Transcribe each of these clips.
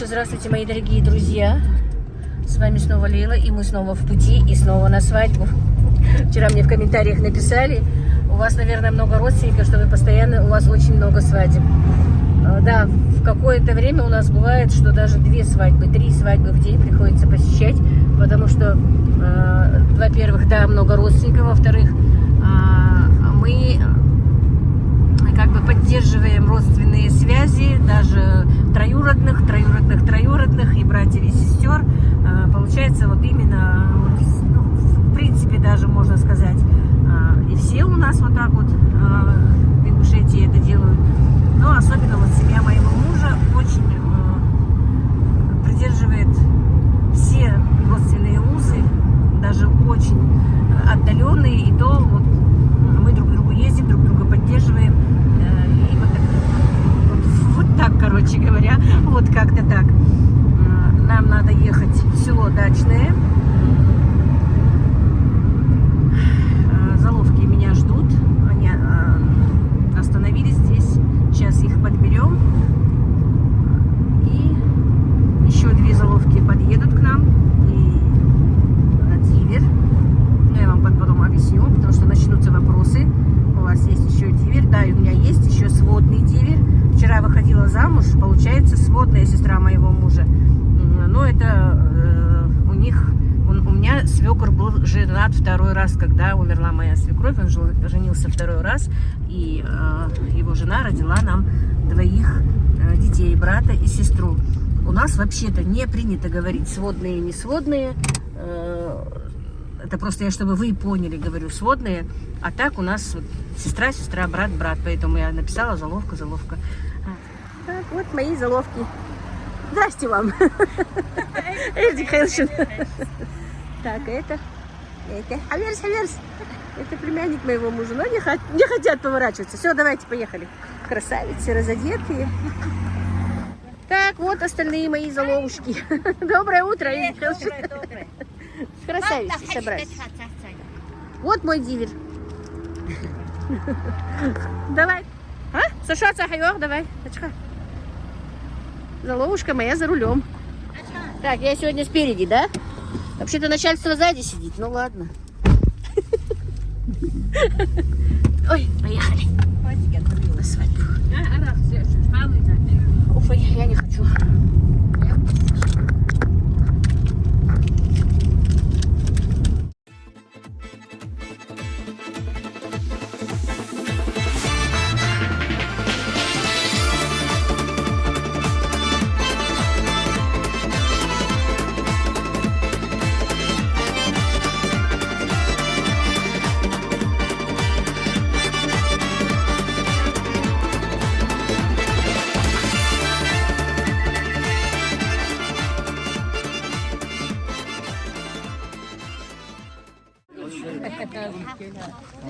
Здравствуйте, мои дорогие друзья. С вами снова Лейла, и мы снова в пути, и снова на свадьбу. Вчера мне в комментариях написали, у вас, наверное, много родственников, что вы постоянно, у вас очень много свадеб. Да, в какое-то время у нас бывает, что даже 2 свадьбы, 3 свадьбы в день приходится посещать, потому что, во-первых, да, много родственников, во-вторых, мы как бы поддерживаем родственные связи, даже троюродных и братьев и сестер. Получается, вот именно, ну, в принципе, даже можно сказать, и все у нас вот так вот в Ингушетии это делают. Но особенно вот семья моего мужа очень придерживает все родственные узы, даже очень отдаленные, и то вот мы друг к другу ездим, друг друга поддерживаем. И вот так, короче говоря, вот как-то так. Нам надо ехать в село Дачное. Заловки меня ждут. Они остановились здесь. Сейчас их подберем. И еще 2 заловки подъедут к нам. И дивер. Я вам потом объясню, потому что начнутся вопросы. У вас есть еще дивер. Да, и у меня есть еще сводный дивер. Вчера выходила замуж, получается, сводная сестра моего мужа. Но это у меня свекор был женат 2-й раз, когда умерла моя свекровь. Он женился 2-й раз, и его жена родила нам 2 детей, брата и сестру. У нас вообще-то не принято говорить сводные и не сводные. Это просто я, чтобы вы поняли, говорю сводные. А так у нас сестра, брат, поэтому я написала заловка. Так, вот мои заловки. Здрасте вам. Так, это Хаверс. Это племянник моего мужа, но не хотят поворачиваться. Все, давайте, поехали. Красавицы, разодетые. Так, вот остальные мои заловушки. Доброе утро. Доброе. Красавицы собрались. Вот мой дивер. Давай. Саша, давай. Заловушка моя за рулем. Так, я сегодня спереди, да? Вообще-то начальство сзади сидит. Ну ладно. Ой, поехали. На свадьбу. Уф, я не хочу.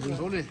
Désolé.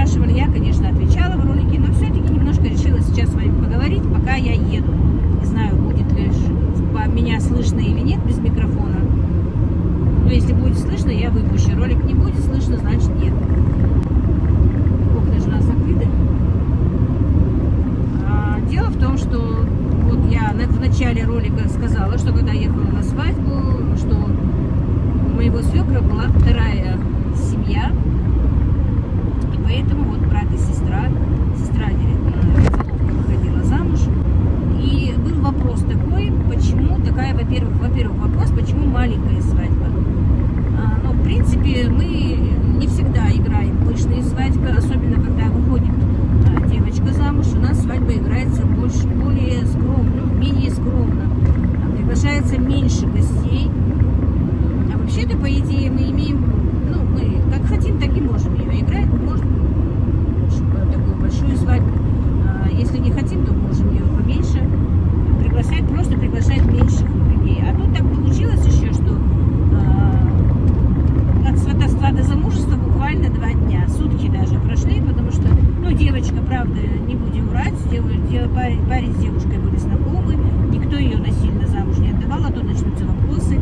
спрашивали, я, конечно, отвечала в ролике, но все-таки немножко решила сейчас с вами поговорить, пока я еду. Не знаю, будет ли меня слышно или нет без микрофона. Но если будет слышно, я выпущу. Ролик не будет слышно, значит нет. Окна же у нас закрыты. Дело в том, что вот я в начале ролика сказала, что когда ехала на свадьбу, что у моего свекра была вторая семья. И поэтому вот брат и сестра выходила замуж. И был вопрос такой, почему такая, во-первых, вопрос, почему маленькая свадьба. Но, в принципе, мы не всегда играем пышные свадьбы, особенно когда выходит девочка замуж. У нас свадьба играется более скромно, менее скромно. Приглашается меньше гостей. А вообще-то, по идее, мы имеем, мы как хотим, так и можем ее играть. Можем такую большую свадьбу. Если не хотим, то можем ее поменьше. Просто приглашать меньших людей. А тут так получилось еще, что от сватовства до замужества буквально 2 дня. Сутки даже прошли, потому что, девочка, правда, не будем врать, парень с девушкой были знакомы, никто ее насильно замуж не отдавал, а то начнутся вопросы.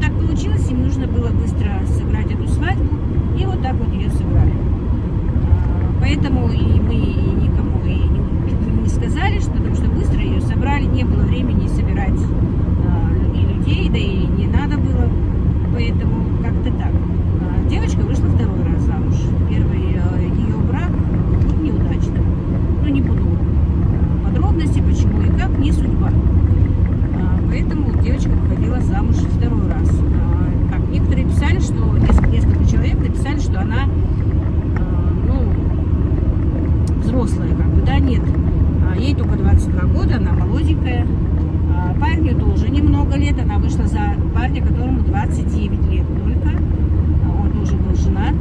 Так получилось, им нужно было быстро сыграть эту свадьбу, и вот так вот ее сыграли. Поэтому и мы никому не сказали, потому что быстро ее собрали, не было времени собирать и людей, да и не надо было, поэтому как-то так. Девочка вышла 2-й раз замуж. Первый ее брак был неудачным. Не буду подробности, почему и как, не судьба. Поэтому девочка выходила замуж 2-й раз. Некоторые писали, что несколько человек написали, что она взрослая, нет. Ей только 22 года, она молоденькая. Парню тоже немного лет, она вышла за парня, которому 29 лет только. Он тоже был женат.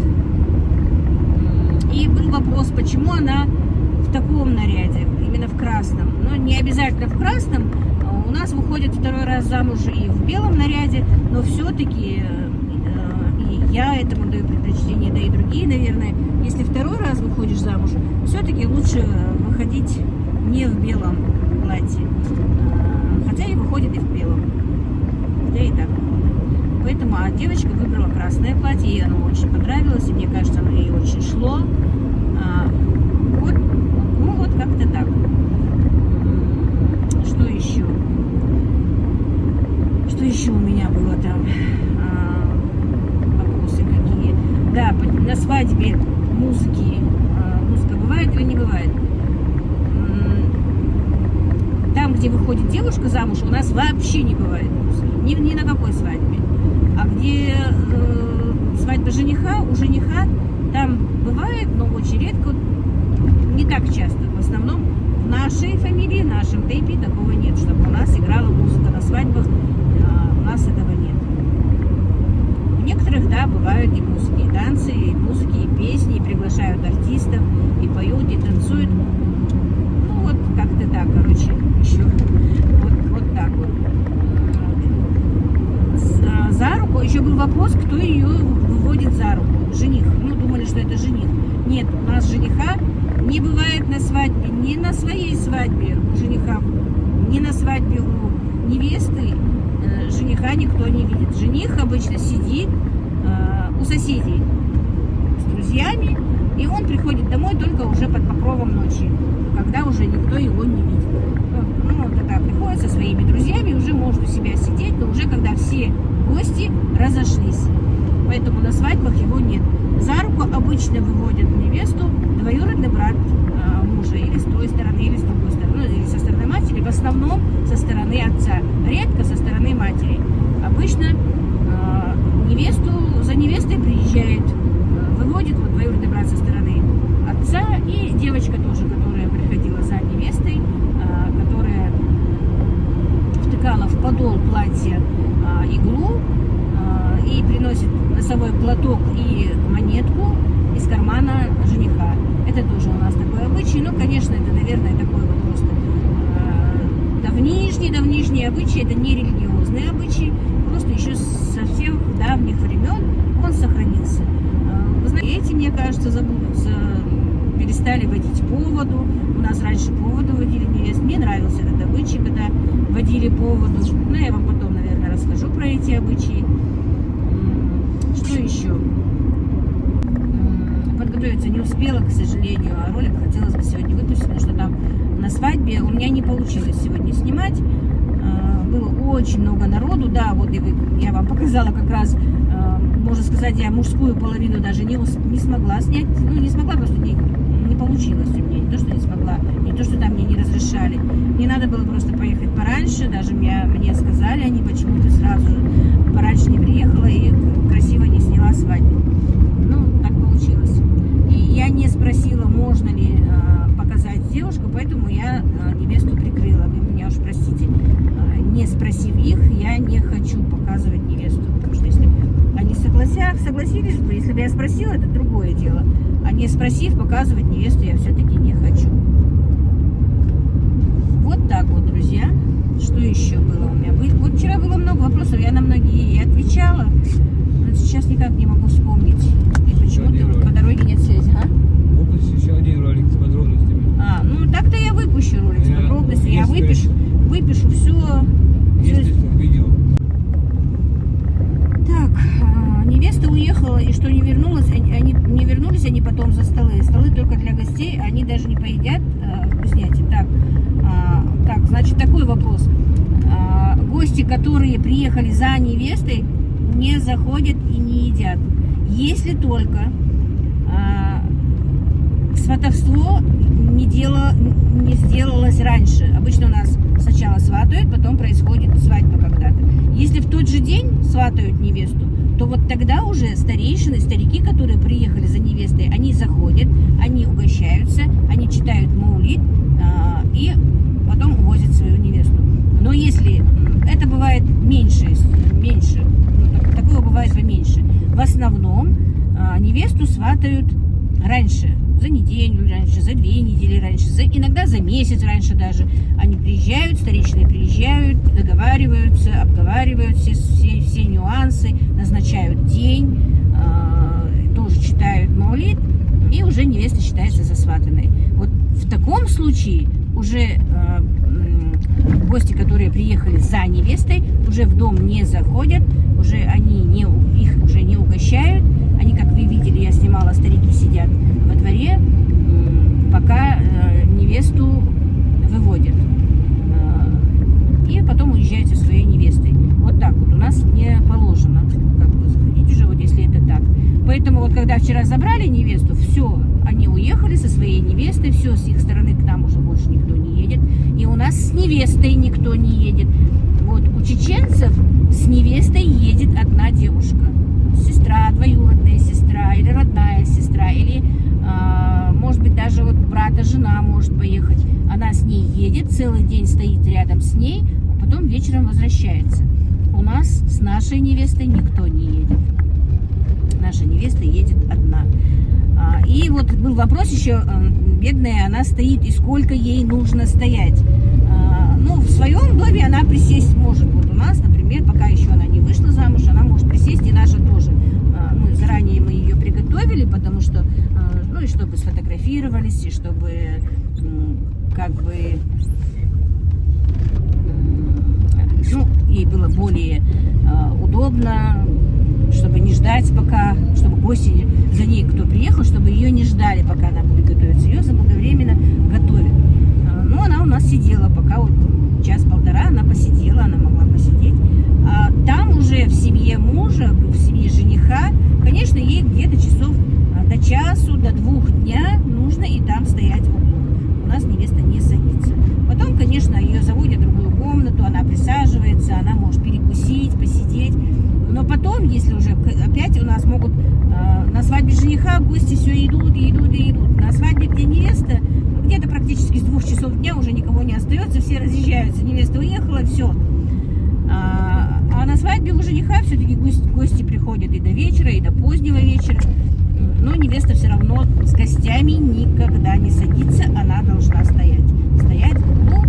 И был вопрос, почему она в таком наряде, именно в красном. Но не обязательно в красном. У нас выходит 2-й раз замуж и в белом наряде, но все-таки и я этому даю предпочтение, да и другие, наверное. Если 2-й раз выходишь замуж, все-таки лучше выходить не в белом платье. Хотя и выходит и в белом. Хотя и так выходит. Поэтому девочка выбрала красное платье, ей оно очень понравилось, и мне кажется, оно ей очень шло. Вот как-то так. Что еще? Что еще у меня было там? Вопросы какие? Да, на свадьбе музыка бывает или не бывает? Там, где выходит девушка замуж, у нас вообще не бывает музыки. Ни на какой свадьбе. А где свадьба жениха, у жениха там бывает, но очень редко, не так часто. В основном в нашей фамилии, в нашем тейпе такого нет, чтобы у нас играла музыка на свадьбах. У нас этого нет. У некоторых, да, бывают и музыки, и танцы, и музыки, и песни, и приглашают артистов, и поют, и танцуют. Вот как-то так, короче, еще вот так вот. За руку еще был вопрос, кто ее выводит за руку. Жених. Думали, что это жених. Нет, у нас жениха не бывает на свадьбе, ни на своей свадьбе у жениха, ни на свадьбе у невесты жениха никто не видит. Жених обычно сидит у соседей с друзьями, и он приходит домой только уже под покровом ночи, когда уже никто его не видит. Он тогда приходит со своими друзьями, уже может у себя сидеть, но уже когда все гости разошлись. Поэтому на свадьбах его нет. За руку обычно выводят невесту двоюродный брат мужа, или с той стороны, или с другой стороны, или со стороны матери, в основном со стороны отца, редко со стороны матери. Обычно за невестой приезжает, выводит двоюродный брат со стороны отца, и девочка тоже, которая приходила за невестой, которая втыкала в подол платья иглу и приносит носовой платок и монетку из кармана жениха. Это тоже у нас такой обычай. Конечно, это, наверное, такой вот просто давнишний обычай. Это не религиозный обычай. Просто еще со всех давних времен он сохранился. Вы знаете, эти, мне кажется, забудутся перестали водить по воду. У нас раньше по воду водили невест. Мне нравился этот обычай, когда водили по воду. Но я вам потом, наверное, расскажу про эти обычаи. Что еще? Подготовиться не успела, к сожалению, а ролик хотелось бы сегодня выпустить, потому что там на свадьбе у меня не получилось сегодня снимать. Было очень много народу, да, вот я вам показала как раз, можно сказать, я мужскую половину даже не смогла снять, ну не смогла, просто не получилось у меня, не то, что не смогла, не то, что там мне не разрешали. Мне надо было просто поехать пораньше, даже мне сказали они, почему ты сразу пораньше не приехала и красиво не сняла свадьбу. Ну, так получилось. И я не спросила, можно ли показать девушку, поэтому я невесту прикрыла. Вы меня уж простите. Не спросив их, я не хочу показывать невесту. Потому что если они согласились бы, если бы я спросила, это другое дело. А не спросив, показывать невесту я все-таки не хочу. Вот так вот, друзья. Что еще было у меня? Вот вчера было много вопросов, я на многие и отвечала. Но сейчас никак не могу вспомнить. И почему-то вот по дороге нет связи, а? Выпусти еще один ролик с подробностями. Ну так-то я выпущу ролик с подробностями. Я выпишу все. Есть видео. Так, невеста уехала, и что не вернулась, они не вернулись, они потом за столы. Столы только для гостей, они даже не поедят вкуснятин. Так, значит, такой вопрос. Гости, которые приехали за невестой, не заходят и не едят. Если только сватовство не сделалось раньше. Обычно у нас сначала сватают, потом происходит свадьба когда-то. Если в тот же день сватают невесту, то вот тогда уже старейшины, старики, которые приехали за невестой, они заходят, они угощаются, они читают маулид и потом увозят свою невесту. Но если это бывает меньше, такого бывает поменьше. В основном невесту сватают раньше, за неделю раньше, за 2 недели раньше, иногда за месяц раньше даже. Они приезжают, старейшины приезжают, договариваются, обговаривают все нюансы, назначают день, тоже читают маулид, и уже невеста считается засватанной. Вот в таком случае уже гости, которые приехали за невестой, уже в дом не заходят, уже их уже не угощают. Они, как вы видели, я снимала, старики сидят во дворе, пока невесту выводят. И потом уезжают со своей невестой. Вот так вот у нас не положено, как бы заходить уже, вот если это так. Поэтому вот когда вчера забрали невесту, все, они уехали со своей невестой, все, с их стороны к нам уже больше никто не едет. И у нас с невестой никто не едет. Вот у чеченцев с невестой едет одна девушка. Сестра, двоюродная сестра, или родная сестра, или, может быть, даже вот брата жена может поехать. Она с ней едет, целый день стоит рядом с ней, а потом вечером возвращается. У нас с нашей невестой никто не едет. Наша невеста едет одна. И вот был вопрос еще, бедная, она стоит, и сколько ей нужно стоять. Ну, в своем доме она присесть может. Вот у нас, например, пока еще она не вышла замуж, она может присесть, и наша тоже. Ну, заранее мы ее приготовили, потому что, ну, и чтобы сфотографировались, и чтобы, как бы, ну, ей было более удобно, чтобы не ждать пока, чтобы гости за ней, кто приехал, чтобы ее не ждали, пока она будет готовиться. Ее заблаговременно готовят. Ну, она у нас сидела, пока вот час-полтора она посидела, она могла посидеть. А там уже в семье мужа, в семье жениха, конечно, ей где-то часов до часу, до 2 дня нужно и там стоять в углу. У нас невеста не садится. Потом, конечно, ее заводят в другую комнату, она присаживается, она может перекусить, посидеть. Но потом, если уже опять у нас могут на свадьбе жениха гости все идут. На свадьбе, где невеста, где-то практически с 2 часов дня уже никого не остается, все разъезжаются, невеста уехала, все. А на свадьбе у жениха все-таки гости приходят и до вечера, и до позднего вечера. Но невеста все равно с гостями никогда не садится, она должна стоять. Стоять в углу,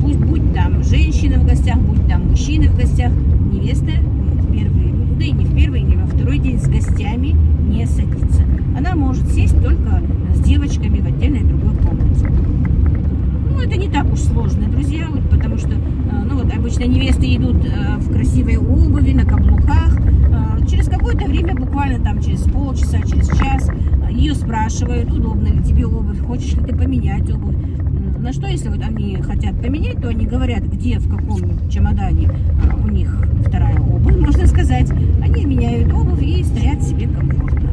пусть будь там женщина в гостях, будь там мужчина в гостях, невеста в первый, да и не в первый, не во второй день с гостями не садится. Она может сесть только с полчаса, через час. Ее спрашивают, удобно ли тебе обувь, хочешь ли ты поменять обувь. На что, если вот они хотят поменять, то они говорят, где, в каком чемодане у них вторая обувь, можно сказать. Они меняют обувь и стоят себе комфортно.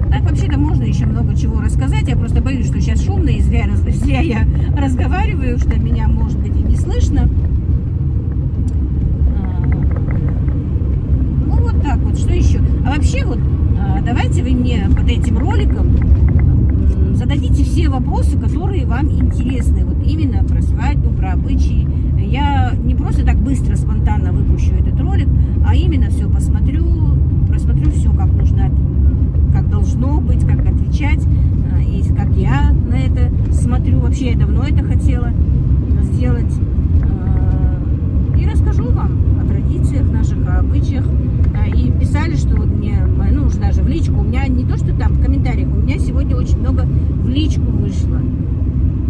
Так, вообще-то можно еще много чего рассказать. Я просто боюсь, что сейчас шумно и зря я разговариваю, что меня, может быть, и не слышно. Ну, вот так вот. Что еще? А вообще, вот, давайте вы мне под этим роликом зададите все вопросы, которые вам интересны. Вот именно про свадьбу, про обычаи. Я не просто так быстро, спонтанно выпущу этот ролик, а именно все просмотрю все, как нужно, как должно быть, как отвечать, и как я на это смотрю. Вообще, я давно это хотела сделать. И расскажу вам о традициях наших, о обычаях. И писали, что вот мне, ну, уже даже в личку, у меня не то, что там в комментариях, у меня сегодня очень много в личку вышло.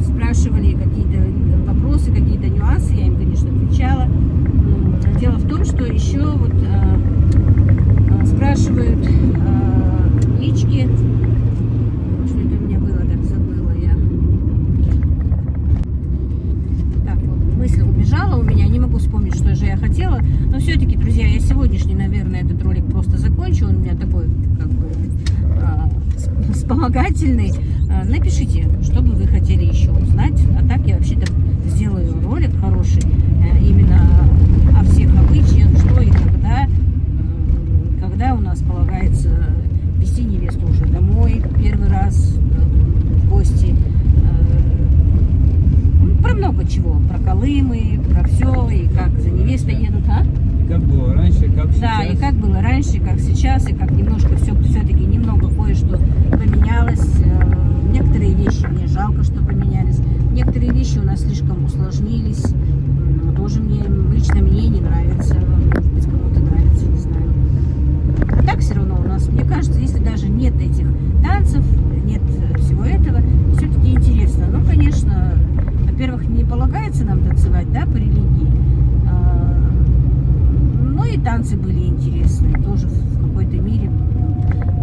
Спрашивали какие-то вопросы, какие-то нюансы, я им, конечно, отвечала. Дело в том, что еще вот спрашивают лички, что это у меня было, так забыла я. Так, вот мысль убежала у меня, не могу вспомнить, что же я хотела. Но все-таки, друзья, я сегодняшний, наверное, этот ролик просто закончу. Он у меня такой, как бы, вспомогательный. Напишите, что бы вы хотели еще узнать. А так я вообще-то сделаю ролик хороший именно о всех обычаях, что и когда у нас полагается вести невесту уже домой первый раз в гости. Про много чего. Про Колымы, про все, и как за невестой едут, а? И как было раньше, как сейчас. Да, и как было раньше, как сейчас, и как немножко все-таки немного кое-что поменялось. Некоторые вещи мне жалко, что поменялись. Некоторые вещи у нас слишком усложнились. Тоже лично мне не нравится. Может быть, кому-то нравится, не знаю. А так все равно у нас, мне кажется, если даже нет этих танцев, нет всего этого, все-таки интересно. Ну, конечно, во-первых, не полагается нам танцевать, да, по религии. Ну и танцы были интересные тоже в какой-то мере.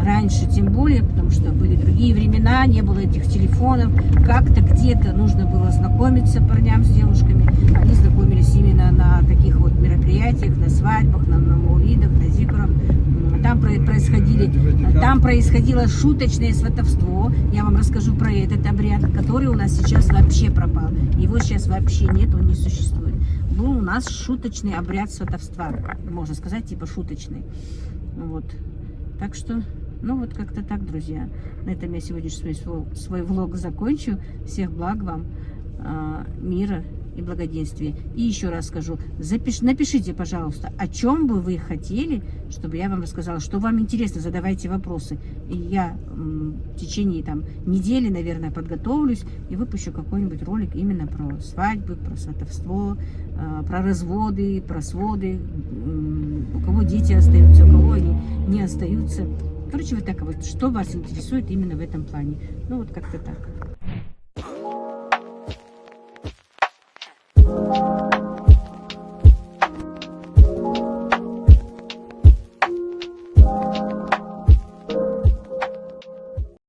Раньше тем более, потому что были другие времена, не было этих телефонов. Как-то где-то нужно было знакомиться парням с девушками. Они знакомились именно на таких вот мероприятиях, на свадьбах, на маулидах, на зикрах. Там происходило шуточное сватовство. Я вам расскажу про этот обряд, который у нас сейчас вообще пропал. Его сейчас вообще нет, он не существует. Был у нас шуточный обряд сватовства, можно сказать, типа шуточный. Вот. Так что, ну вот как-то так, друзья. На этом я сегодняшний свой влог закончу. Всех благ вам, мира и благоденствия. И еще раз скажу, напишите, пожалуйста, о чем бы вы хотели, чтобы я вам рассказала, что вам интересно, задавайте вопросы. И я в течение недели, наверное, подготовлюсь и выпущу какой-нибудь ролик именно про свадьбы, про сватовство, про разводы, про своды, у кого дети остаются, у кого они не остаются. Короче, вот так вот, что вас интересует именно в этом плане. Ну, вот как-то так.